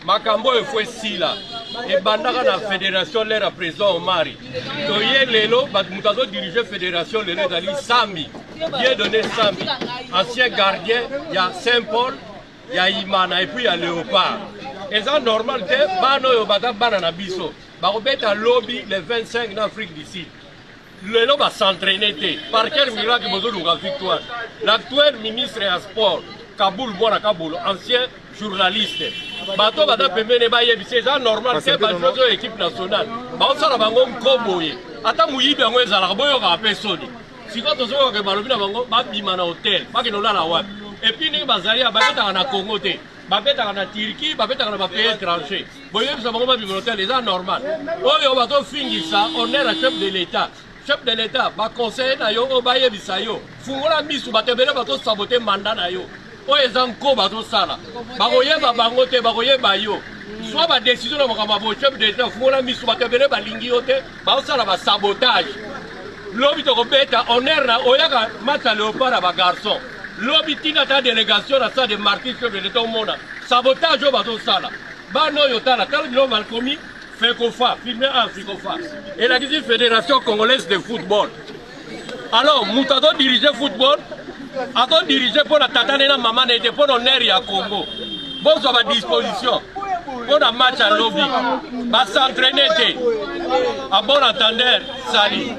makambo efwe sila ebandaka na fédération lera président Omari toye lelo mutazo diriger fédération lelo ezali Sambi bien donné Sambi ancien gardien ya Saint-Paul ya Imana et puis ya Léopard eza normal te bano yo bata bana na biso bakobeta lobby le 25 en Afrique du Sud lelo va s'entraîner par quel miracle bozo luka victoire l'actuel ministre ya sport Kaboul Bwana Kaboul ancien journaliste bato bata pembene ba yebisi eza normal te ba jozo équipe nationale ba osala bango nkoboye ata muyibi yango ezalaka boyo ka pesoni siko tozoka ke balobi na bango ba bima na hotel ba ke nolala wapi et puis ni bazali ba betaka na Congo te ba betaka na Turquie ba betaka na ba pays étranger boyo bisa bango ba bima na hotel eza normal oyo bato fingisa honneur à chef de l'état chef de l'état ba conseiller na yo o ba yebisa yo fungola misu batebele bato saboter mandat na yo oyo eza nko bazosala bakoyeba bango te bakoyeba yo soit badécision na makambo bo chef de l'état fungola misu bato ebele balingi yo te bazosala basabotage lobi tokobeta honneur na oyaka mata Léopard na bagarçon lobi tina ta délégation na sa de marquis chef de l'état omona sabotage oyo bazosala bana oyo tala bilo balkomi FECOFA filmé en FECOFA et la fédération congolaise de football alors mutato diriger football ato diriger pour la tatane na maman n'était pour l'honneur ya Congo bon sur ma disposition pour un match à lobby va s'entraîner à bon entendeur Sali